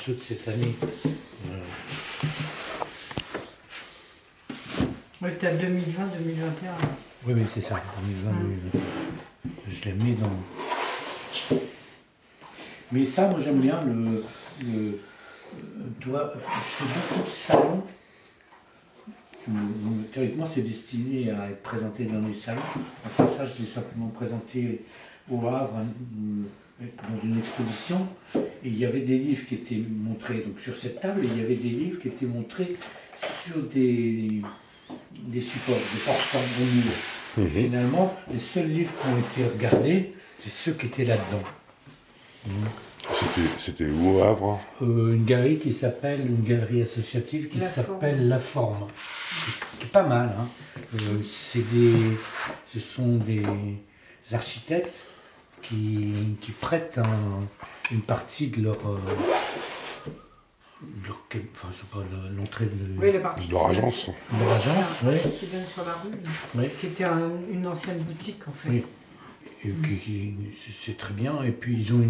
ceux de cette année. Oui, peut-être 2020, 2021. Oui, c'est ça, 2020, 2021. Je les mets dans... Mais ça, moi j'aime bien tu vois, je fais beaucoup de salons. Théoriquement, c'est destiné à être présenté dans les salons. Enfin, ça, je l'ai simplement présenté au Havre, dans une exposition. Et il y avait des livres qui étaient montrés donc, sur cette table, et il y avait des livres qui étaient montrés sur des supports, des portants au mur. Et finalement, les seuls livres qui ont été regardés, c'est ceux qui étaient là-dedans. C'était où au Havre? Une galerie associative qui s'appelle La Forme, qui est pas mal. Hein. Ce sont des architectes qui prêtent une partie de leur enfin, je sais pas, l'entrée de, Oui, la partie de leur agence. de leur agence, ouais. qui donne sur la rue, Oui. qui était une ancienne boutique en fait. Oui. Et c'est très bien. Et puis ils ont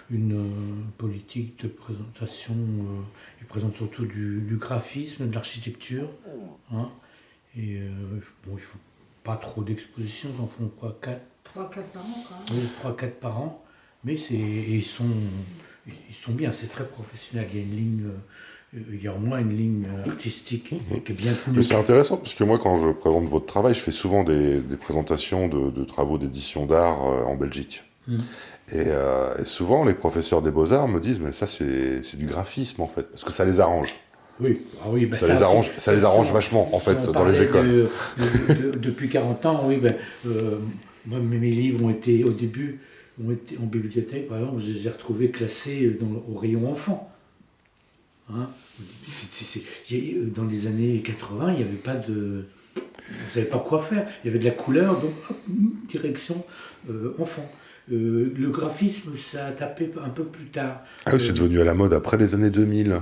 une politique de présentation. Ils présentent surtout du graphisme, de l'architecture. Hein. Et bon, il ne faut pas trop d'expositions. Ils en font quoi, 4 3-4 par an quand même. Oui, 3-4 par an. Mais ils sont bien. C'est très professionnel. Il y a une ligne. Il y a au moins une ligne artistique qui est bien tenue. Mais c'est intéressant parce que moi, quand je présente votre travail, je fais souvent des présentations de travaux d'édition d'art en Belgique. Et souvent, les professeurs des beaux-arts me disent, mais ça, c'est du graphisme en fait, parce que ça les arrange. Oui, ah oui, ben ça les arrange vachement en fait dans les écoles. Depuis 40 ans, oui, moi, mes livres ont été au début en bibliothèque, par exemple, je les ai retrouvés classés au rayon enfant. Hein, dans les années 80, il n'y avait pas de... On ne savait pas quoi faire. Il y avait de la couleur, donc hop, direction enfant. Le graphisme, ça a tapé un peu plus tard. Ah oui, c'est devenu à la mode après les années 2000.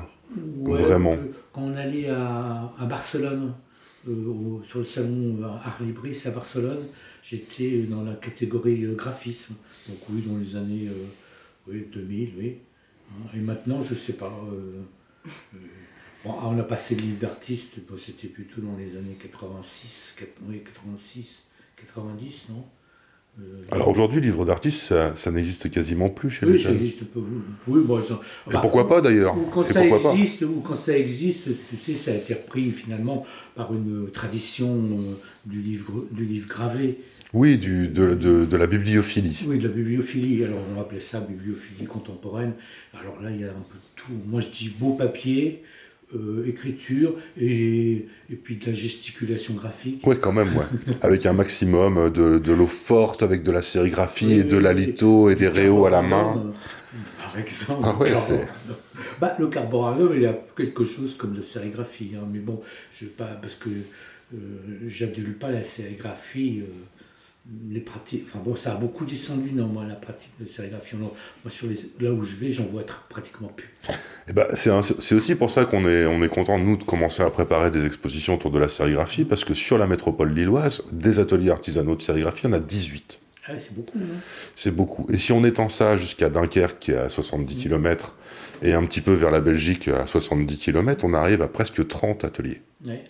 Ouais, vraiment. Quand on allait à Barcelone, sur le salon Art Libris à Barcelone, j'étais dans la catégorie graphisme. Donc oui, dans les années 2000, oui. Et maintenant, je ne sais pas. Bon, on a passé le livre d'artiste, bon, c'était plutôt dans les années 86, 90, non Alors aujourd'hui, livre d'artiste, ça n'existe quasiment plus chez les Oui, ça jeunes. existe peu. Oui, bon, Et pourquoi pas d'ailleurs? Ou quand ça existe, tu sais, ça a été repris finalement par une tradition du livre gravé. Oui, de la bibliophilie. Oui, de la bibliophilie. Alors on appelait ça bibliophilie contemporaine. Alors là, il y a un peu de tout. Moi, je dis beau papier, écriture et puis de la gesticulation graphique. Oui, quand même, ouais. Avec un maximum de l'eau forte, avec de la sérigraphie, et de la litho et des réaux à la main. Par exemple, Ah ouais, le carborundum, il a quelque chose comme de sérigraphie. Hein, mais bon, je pas parce que j'adule pas la sérigraphie. Les pratiques, enfin bon, ça a beaucoup descendu, non, moi, la pratique de sérigraphie. Moi, là où je vais, j'en vois pratiquement plus. Et c'est aussi pour ça qu'on est content, nous, de commencer à préparer des expositions autour de la sérigraphie, parce que sur la métropole lilloise, des ateliers artisanaux de sérigraphie, il y en a 18. Ah, c'est beaucoup, non? C'est beaucoup. Et si on étend ça jusqu'à Dunkerque, qui est à 70 km, et un petit peu vers la Belgique, à 70 km, on arrive à presque 30 ateliers. Ouais.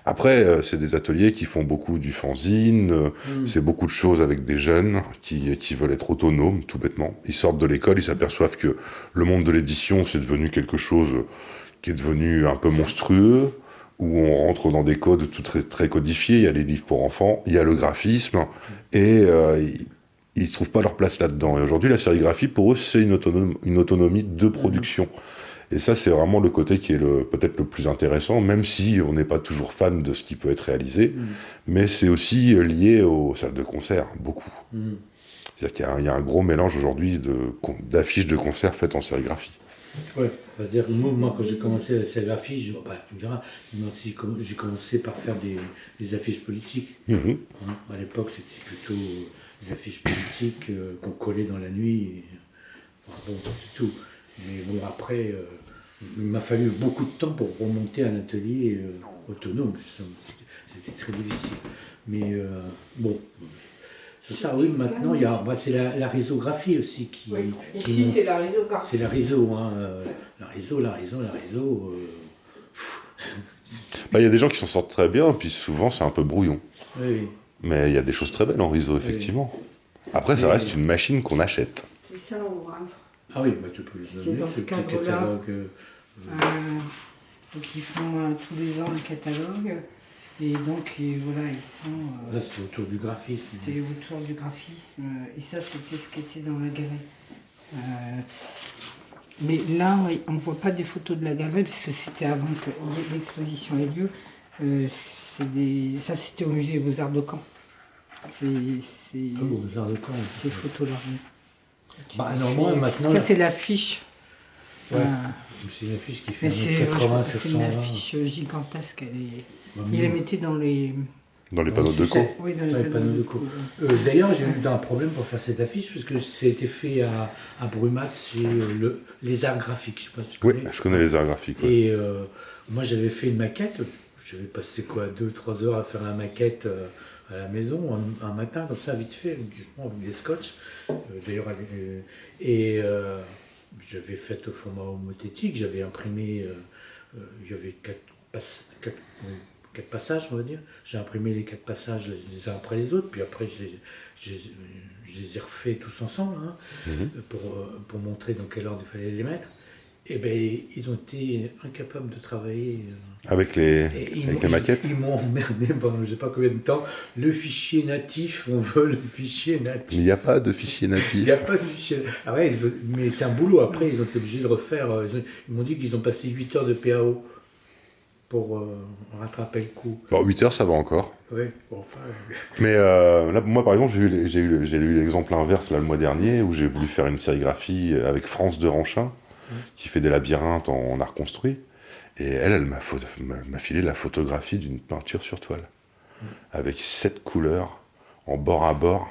Après, c'est des ateliers qui font beaucoup du fanzine, c'est beaucoup de choses avec des jeunes qui veulent être autonomes, tout bêtement. Ils sortent de l'école, ils s'aperçoivent que le monde de l'édition, c'est devenu quelque chose qui est devenu un peu monstrueux, où on rentre dans des codes tout très, très codifiés. Il y a les livres pour enfants, il y a le graphisme, et ils ne se trouvent pas leur place là-dedans. Et aujourd'hui, la sérigraphie, pour eux, c'est une autonomie de production. Et ça, c'est vraiment le côté qui est peut-être le plus intéressant, même si on n'est pas toujours fan de ce qui peut être réalisé, mais c'est aussi lié aux salles de concert, beaucoup. C'est-à-dire qu'il y a un gros mélange aujourd'hui d'affiches de concert faites en sérigraphie. Oui, c'est-à-dire que moi, quand j'ai commencé la sérigraphie, tu me diras, j'ai commencé par faire des affiches politiques. Hein, à l'époque, c'était plutôt des affiches politiques qu'on collait dans la nuit. Enfin, bon, c'est tout. Mais bon, après, il m'a fallu beaucoup de temps pour remonter un atelier autonome. C'était très difficile. Mais bon, C'est ça, oui, maintenant, il y a, c'est la risographie aussi qui... Oui. qui Ici, monte. c'est la risographie. C'est la riso, hein. La riso. Bah, il y a des gens qui s'en sortent très bien, puis souvent c'est un peu brouillon. Oui. Mais il y a des choses très belles en riso, effectivement. Après, ça Mais- reste une machine qu'on achète. C'est ça, au Havre. Ah oui, bah, tu peux le C'est donner, dans ce ce petit cadre-là. catalogue. Donc ils font tous les ans un catalogue. Et donc voilà, ils sont. Là, c'est autour du graphisme. C'est autour du graphisme. Et ça, c'était ce qui était dans la galerie. Mais là, on ne voit pas des photos de la galerie parce que c'était avant que l'exposition ait lieu. Ça, c'était au musée Beaux-Arts de Caen. C'est Ah bon, aux Arts de Caen. ces photos-là. Bah, normalement, maintenant. Ça, c'est l'affiche. Ouais. C'est une affiche qui fait Mais c'est 80 sur une 120. affiche gigantesque. Bah, Il les mettait dans les. Dans les panneaux de c'est- co. Oui, dans Ouais, les panneaux de co. D'ailleurs, j'ai eu un problème pour faire cette affiche parce que ça a été fait à Brumat chez les arts graphiques. Je sais pas si tu Oui, connais. je connais les arts graphiques. Ouais. Et moi, j'avais fait une maquette. J'avais passé 2-3 heures à faire la maquette à la maison, un matin, comme ça, vite fait, avec des scotch. D'ailleurs, j'avais fait au format homothétique. J'avais imprimé, il y avait 4 passages, on va dire. J'ai imprimé les 4 passages les uns après les autres, puis après, je les ai refaits tous ensemble, hein, pour montrer dans quel ordre il fallait les mettre. Et bien, ils ont été incapables de travailler. Avec les maquettes. Ils m'ont emmerdé pendant je ne sais pas combien de temps. Le fichier natif, on veut le fichier Il natif. n'y a pas de fichier Il n'y natif. a pas de fichier. Ah ouais, mais c'est un boulot. Après, ils ont été obligés de refaire. Ils m'ont dit qu'ils ont passé 8 heures de PAO pour rattraper le coup. Bon, 8 heures, ça va encore. Ouais, bon, enfin. Mais là, moi, par exemple, j'ai eu l'exemple inverse là, le mois dernier où j'ai voulu faire une sérigraphie avec France de Ranchin, qui fait des labyrinthes en art construit. Et elle m'a filé la photographie d'une peinture sur toile, avec 7 couleurs, en bord à bord.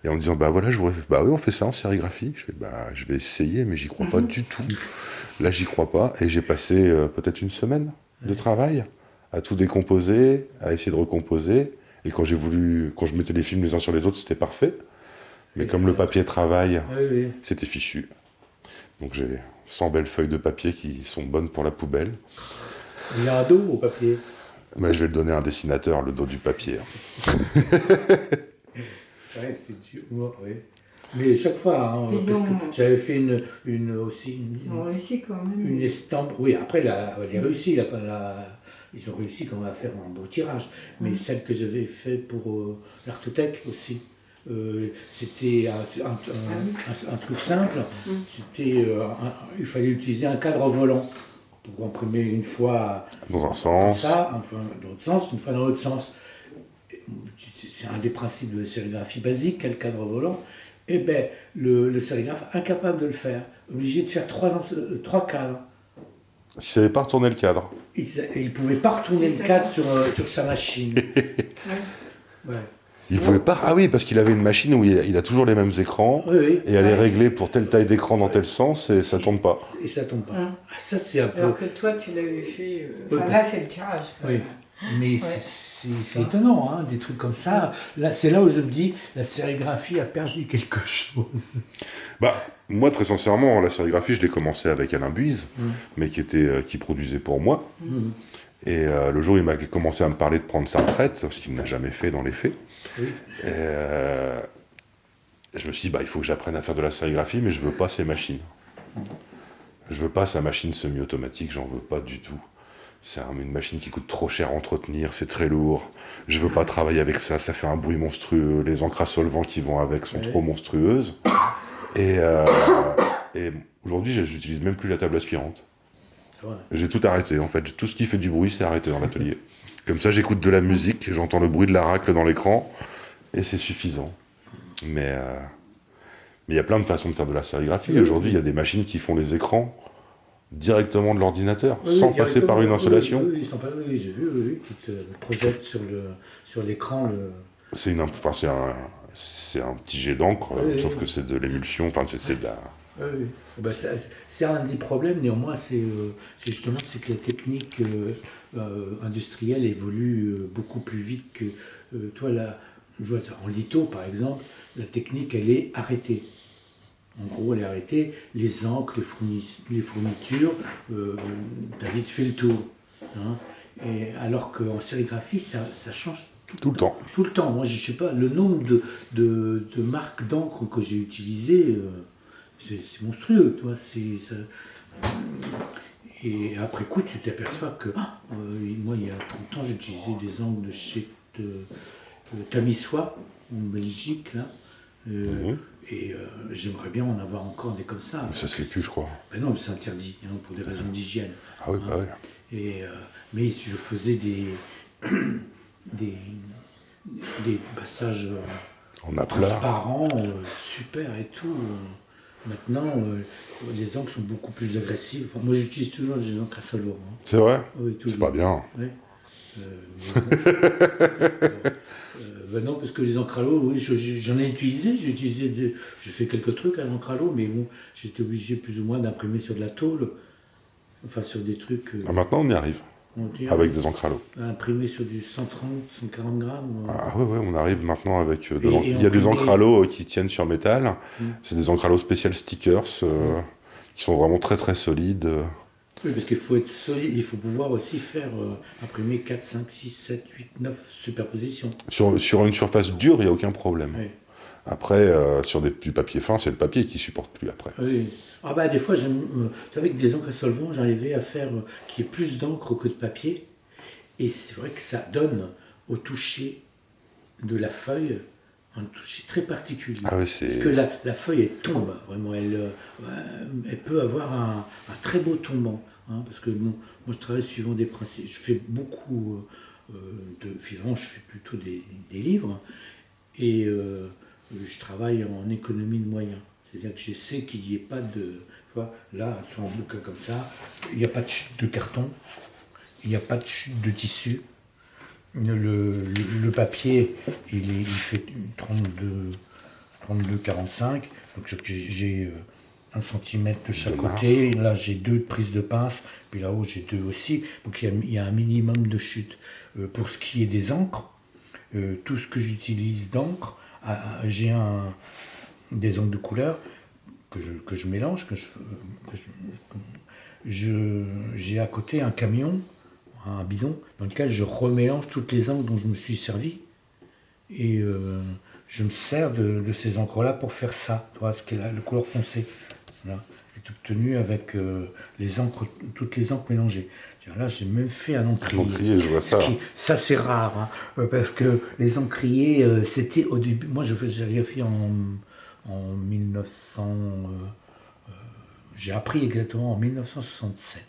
Et en me disant, bah voilà, bah oui, on fait ça en sérigraphie. Je vais essayer, mais j'y crois pas du tout. Là, j'y crois pas. Et j'ai passé peut-être une semaine de travail à tout décomposer, à essayer de recomposer. Et quand je mettais les films les uns sur les autres, c'était parfait. Mais comme le papier travaille, Oui. c'était fichu. Donc j'ai 100 belles feuilles de papier qui sont bonnes pour la poubelle. Il y a un dos au papier. Mais je vais le donner à un dessinateur, le dos du papier. Ouais, c'est dur. Oui. Mais chaque fois, hein, parce que j'avais fait une aussi. Ils ont réussi quand même. Une estampe, oui, après, elle a réussi, ils ont réussi quand même à faire un beau tirage. Mais celle que j'avais fait pour l'Artothèque aussi, c'était un truc simple. C'était, il fallait utiliser un cadre volant pour imprimer une fois Dans un comme sens. ça, une fois dans l'autre sens, une fois dans l'autre sens. C'est un des principes de la sérigraphie basique, le cadre volant. Eh bien, le sérigraphe, incapable de le faire, obligé de faire 3 cadres. Il ne savait pas retourner le cadre. Il ne pouvait pas retourner le cadre sur sa machine. Ouais. Il pouvait pas. Ah oui, parce qu'il avait une machine où il a toujours les mêmes écrans. Oui. Et elle est réglée pour telle taille d'écran dans tel sens et ça tourne pas. Et ça tombe pas. Ah, ça, c'est un peu. Alors que toi, tu l'avais fait. Oui. Là, c'est le tirage. Oui. Mais c'est étonnant, hein, des trucs comme ça. Là, c'est là où je me dis, la sérigraphie a perdu quelque chose. Bah, moi, très sincèrement, la sérigraphie, je l'ai commencé avec Alain Buise, mais qui produisait pour moi. Et le jour où il m'a commencé à me parler de prendre sa retraite, ce qu'il n'a jamais fait dans les faits, Oui. je me suis dit, bah, il faut que j'apprenne à faire de la sérigraphie, mais je veux pas ces machines. Je veux pas sa machine semi-automatique, j'en veux pas du tout. C'est une machine qui coûte trop cher à entretenir, c'est très lourd. Je veux pas travailler avec ça, ça fait un bruit monstrueux. Les encres à solvant qui vont avec sont trop monstrueuses. Et aujourd'hui, j'utilise même plus la table aspirante. Ouais. J'ai tout arrêté, en fait. Tout ce qui fait du bruit, c'est arrêté dans l'atelier. Comme ça, j'écoute de la musique, j'entends le bruit de la racle dans l'écran, et c'est suffisant. Mais il y a plein de façons de faire de la sérigraphie. Oui. Aujourd'hui, il y a des machines qui font les écrans directement de l'ordinateur, Oui, sans passer par une installation. Oui, j'ai vu, qui te projette sur l'écran le. C'est un petit jet d'encre, sauf que c'est de l'émulsion, enfin c'est de la... Oui. Ben, c'est un des problèmes, néanmoins, c'est justement que la technique industrielle évolue beaucoup plus vite que toi, je vois ça. En litho, par exemple, la technique, elle est arrêtée. En gros, elle est arrêtée. Les encres, les fournitures, t'as vite fait le tour. Hein. Et alors qu'en sérigraphie, ça change Tout le temps. tout le temps. Moi, je sais pas, le nombre de marques d'encre que j'ai utilisées, c'est monstrueux. Tu vois, et après coup, tu t'aperçois que moi, il y a 30 ans, j'utilisais des encres de chez Tamissois, en Belgique, là. Et j'aimerais bien en avoir encore des comme ça. Mais ça se fait plus, je crois. Ben non, c'est interdit, hein, pour des raisons d'hygiène. Ah oui, bah ouais. Mais je faisais des passages En aplat. transparents, super et tout. Maintenant, les encres sont beaucoup plus agressives. Enfin, moi, j'utilise toujours des encres à solvant. Hein. C'est vrai? Oui, C'est toujours. pas bien. Ouais. Mais bon, ben non, parce que les encres à l'eau, oui, j'en ai utilisé. J'ai fait quelques trucs à l'encre à l'eau, mais bon, j'étais obligé plus ou moins d'imprimer sur de la tôle. Enfin, sur des trucs. Ah, maintenant, on y arrive. Avec des encres à l'eau. Imprimé sur du 130, 140 grammes. Ah ouais, on arrive maintenant avec de Et l'encre. Il y a des imprimé- encres à l'eau qui tiennent sur métal. Mm. C'est des encres à l'eau spéciales stickers qui sont vraiment très très solides. Oui, parce qu'il faut être solide, il faut pouvoir aussi faire imprimer 4, 5, 6, 7, 8, 9 superpositions. Sur une surface dure, il n'y a aucun problème. Oui. Après, sur du papier fin, c'est le papier qui supporte plus après. Oui. Ah bah des fois, avec des encres à solvant, j'arrivais à faire qu'il y ait plus d'encre que de papier. Et c'est vrai que ça donne au toucher de la feuille un toucher très particulier. Ah oui, Parce que la feuille, elle tombe, vraiment. Elle peut avoir un très beau tombant. Hein, parce que bon, moi, je travaille suivant des principes. Je fais beaucoup finalement, je fais plutôt des livres. Et je travaille en économie de moyens. C'est-à-dire que j'essaie qu'il n'y ait pas de... Tu vois, là, sur un bouquin comme ça, il n'y a pas de chute de carton, il n'y a pas de chute de tissu. Le papier, il fait 32-45, donc j'ai 1 centimètre de chaque côté. Là, j'ai 2 prises de pince, puis là-haut, j'ai 2 aussi. Donc, il y a un minimum de chute. Pour ce qui est des encres, tout ce que j'utilise d'encre, j'ai des encres de couleur que je mélange, j'ai à côté un camion, un bidon, dans lequel je remélange toutes les encres dont je me suis servi. Et je me sers de ces encres-là pour faire ça, tu vois, ce qui est la couleur foncée. Voilà. Est obtenu avec toutes les encres mélangées. Là, j'ai même fait un encrier. L'encrier, je vois ça. Ça, c'est rare, hein, parce que les encriers, c'était au début. Moi, je faisais la sérigraphie en 1900. J'ai appris exactement en 1967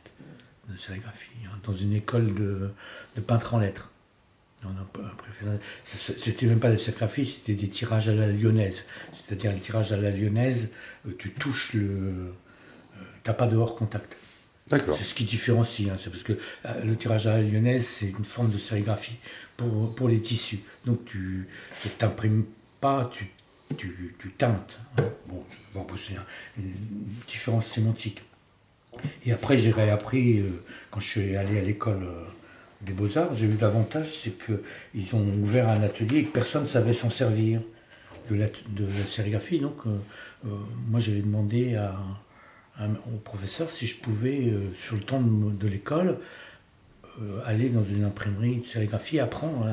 la sérigraphie, hein, dans une école de peintres en lettres. C'était même pas la sérigraphie, c'était des tirages à la lyonnaise. C'est-à-dire, le tirage à la lyonnaise, tu touches t'as pas de hors contact. D'accord. C'est ce qui différencie, hein, c'est parce que le tirage à la lyonnaise, c'est une forme de sérigraphie pour les tissus. Donc tu t'imprimes pas, tu teintes. Hein. Bon, c'est une différence sémantique. Et après, j'ai réappris, quand je suis allé à l'école des Beaux-Arts, j'ai eu l'avantage, c'est qu'ils ont ouvert un atelier et que personne ne savait s'en servir de la sérigraphie. Donc, moi, j'avais demandé au professeur si je pouvais, sur le temps de l'école, aller dans une imprimerie de sérigraphie, apprendre.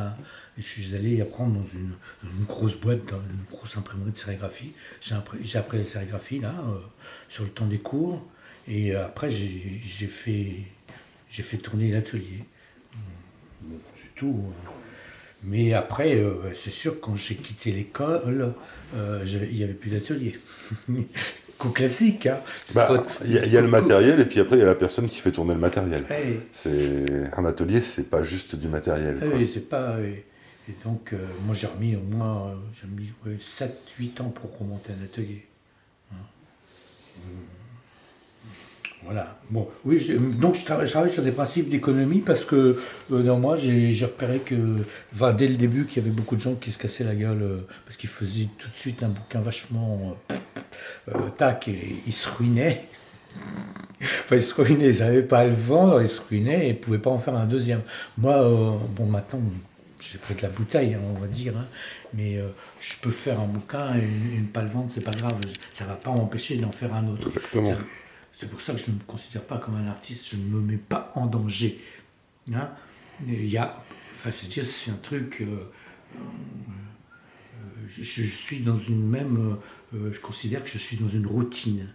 Et je suis allé apprendre dans une grosse boîte, dans une grosse imprimerie de sérigraphie. J'ai appris la sérigraphie, là, sur le temps des cours. Et après, j'ai fait tourner l'atelier. Bon, c'est tout. Mais après, c'est sûr, quand j'ai quitté l'école, il n'y avait plus d'atelier. Coup classique, hein. Il y a le matériel et puis après il y a la personne qui fait tourner le matériel. Ouais. C'est un atelier, c'est pas juste du matériel. Quoi. Oui, c'est pas. Et donc, moi j'ai remis au moins 7-8 ans pour remonter un atelier. Voilà. Bon, oui, donc je travaille sur des principes d'économie parce que dans moi j'ai repéré que dès le début qu'il y avait beaucoup de gens qui se cassaient la gueule parce qu'ils faisaient tout de suite un bouquin vachement tac, et ils se ruinaient. Enfin, ils se ruinaient, ils n'arrivaient pas à le vendre, ils se ruinaient et ils ne pouvaient pas en faire un deuxième. Moi, bon, maintenant, j'ai pris de la bouteille, hein, on va dire, hein, mais je peux faire un bouquin et ne pas le vendre, c'est pas grave, ça va pas m'empêcher d'en faire un autre. Exactement. C'est pour ça que je ne me considère pas comme un artiste, je ne me mets pas en danger. Hein. Il y a, enfin, c'est un truc, je suis dans une même, je considère que je suis dans une routine.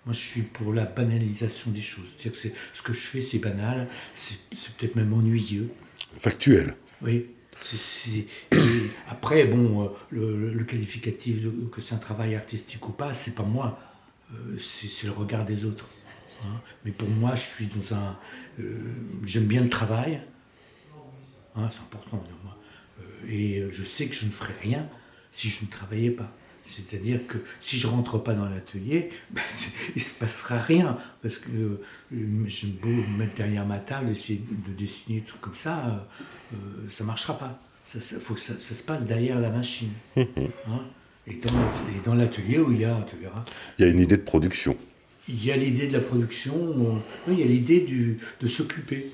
Moi, je suis pour la banalisation des choses. C'est-à-dire que ce que je fais, c'est banal, c'est peut-être même ennuyeux. Factuel. Oui. Et après, bon, le qualificatif que c'est un travail artistique ou pas, c'est pas moi. C'est le regard des autres. Hein. Mais pour moi, je suis dans un... j'aime bien le travail. Hein, c'est important pour moi. Et je sais que je ne ferais rien si je ne travaillais pas. C'est-à-dire que si je rentre pas dans l'atelier, ben, il se passera rien. Parce que j'aime beau me mettre derrière ma table, essayer de dessiner des trucs comme ça, ça marchera pas. Il faut que ça se passe derrière la machine. Hein. Et dans l'atelier où il y a, tu verras. Il y a une idée de production. Il y a l'idée de la production, oui, il y a l'idée de s'occuper.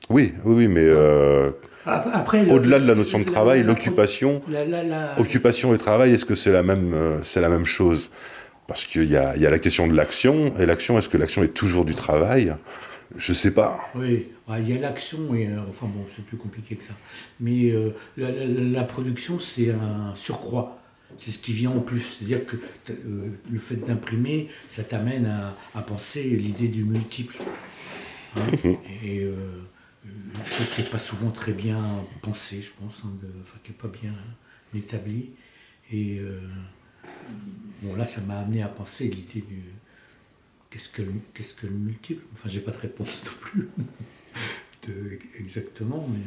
Oui, mais Après, au-delà de la notion de travail, l'occupation, occupation et travail, est-ce que c'est la même chose? Parce qu'il y a la question de l'action, et l'action, est-ce que l'action est toujours du travail? Je sais pas. Oui, il y a l'action, et enfin bon, c'est plus compliqué que ça. Mais la production, c'est un surcroît. C'est ce qui vient en plus. C'est-à-dire que le fait d'imprimer, ça t'amène à penser l'idée du multiple. Hein. Et une chose qui n'est pas souvent très bien pensée, je pense, hein, enfin qui n'est pas bien établie. Et bon, là, ça m'a amené à penser l'idée du... Qu'est-ce que le multiple? Enfin, j'ai pas de réponse non plus exactement, mais